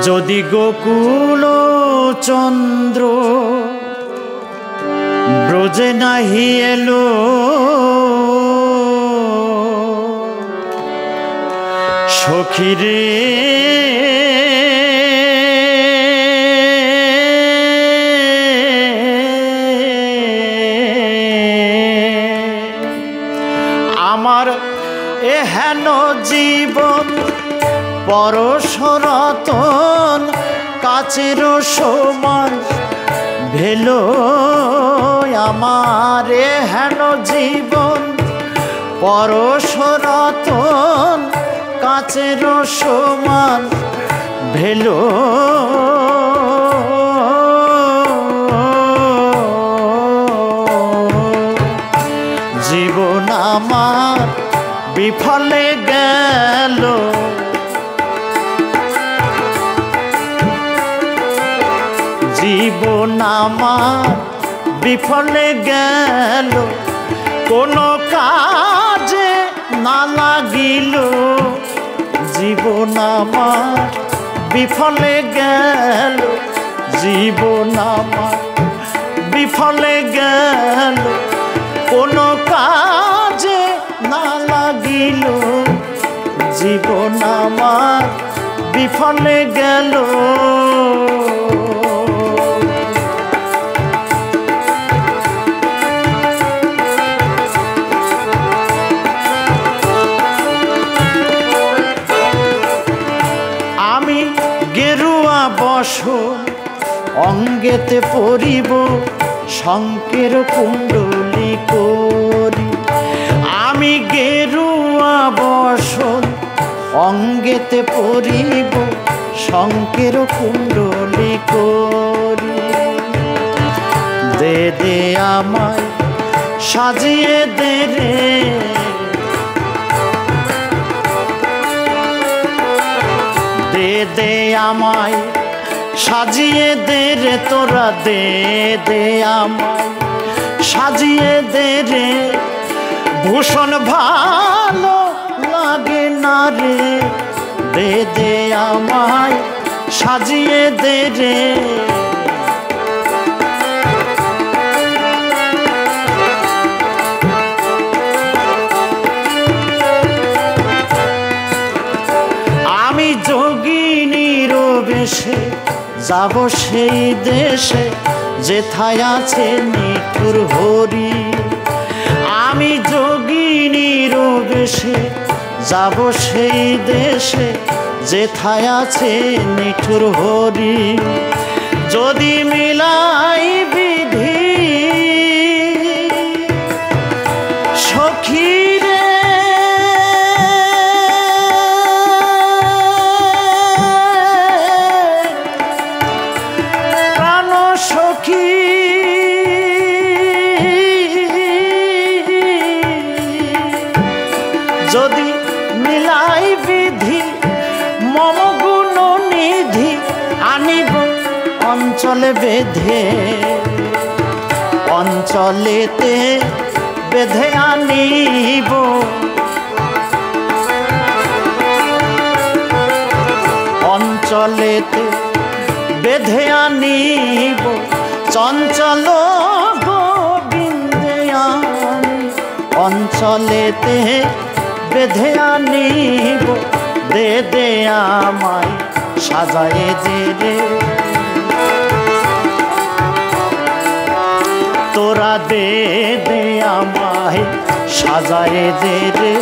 যদি গোকুল চন্দ্র ব্রজে নাহি এলো, সখীরে আমার এহেন জীবন পরশরতন কাচের সমান ভেলো। আমার এহেন জীবন পরশরতন কাচের সমান ভেলো। জীবন আমার বিফলে গেল, জীবন আমার বিফলে গেল, কোনো কাজে না লাগিল। জীবন আমার বিফলে গেল, জীবন আমার বিফলে গেল, কোনো কাজে না লাগিল। জীবন আমার বিফলে গেল। আমি গেরুয়া বসন অঙ্গেতে পরিব, শঙ্কের কুণ্ডলী করি। আমি গেরুয়া বসন অঙ্গেতে পরিব, শঙ্কের কুণ্ডলী করি। দে দে আমায় সাজিয়ে দে রে, দে দে আমায় সাজিয়ে দে রে, তোরা দে দে আমায় সাজিয়ে দে রে। ভূষণ ভালো লাগে না রে, দে দে আমায় সাজিয়ে দে রে। আমি যোগিনীর বেশে যাব সেই দেশে, যেথায় আছে নিঠুর হরি। আমি যোগিনীর বেশে যাব সেই দেশে, যেথায় আছে নিঠুর হরি। যদি মিলাই বিধি সখীরে, প্রাণ সখী যদি মিলাই বিধি, মম গুণ নিধি আনিব অঞ্চলে বেঁধে, অঞ্চলেতে বেঁধে আনিব। অঞ্চলেতে বেঁধে আনিব, চঞ্চল গোবিন্দে আমি অঞ্চলেতে বেঁধে আনিব। দে দে আমায় সাজায়ে দে রে, তোরা দে দে আমায় সাজায়ে দে রে।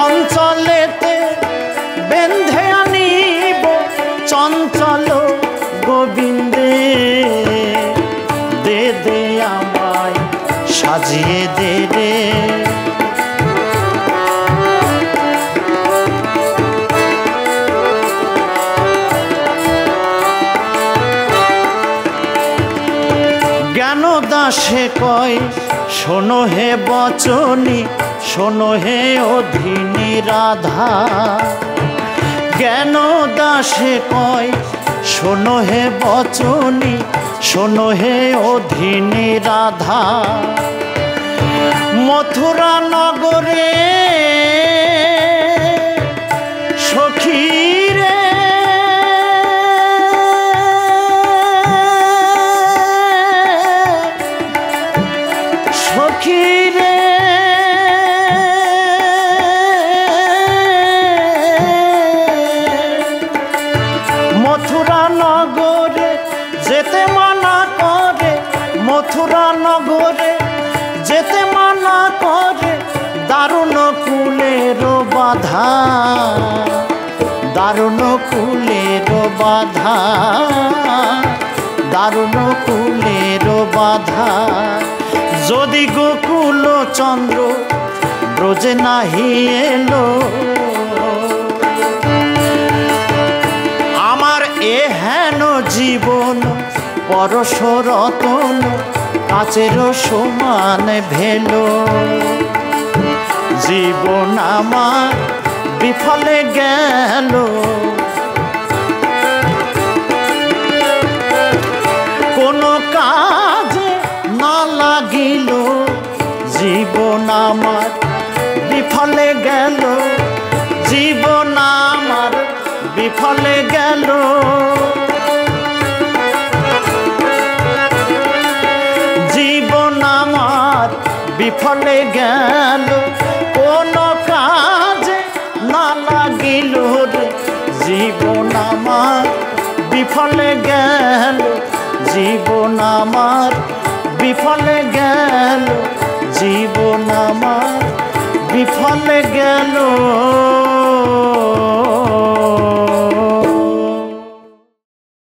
অঞ্চলেতে বেঁধে আনিব, চঞ্চল গোবিন্দে দে দে আমায় সাজিয়ে দে রে। জ্ঞান দাসে কয় শোনো হে বচনী, শোনো হে অধীনী রাধা। জ্ঞান দাসে কয় শোনো হে বচনী, শোনো হে অধীনী রাধা। মথুরা নগরে সখী রে মথুরা নগরে যেতে মানা করে দারুণ কুলের বাধা, দারুণ কুলের বাধা, দারুণ কুলের বাধা। যদি গোকুল চন্দ্র ব্রজে নাহি এলো, আমার এ হেন জীবন পরশ রতন কাচের সমান ভেলো। জীবন আমার বিফলে গেল, কোনো কাজে না লাগিল। জীবন আমার বিফলে গেল, জীবন আমার বিফলে গেল। জীবন আমার বিফলে গেল, কোনো কাজে না লাগিল রে। জীবন আমার বিফলে গেল, জীবন আমার বিফলে গেল, জীবন আমার বিফলে গেল।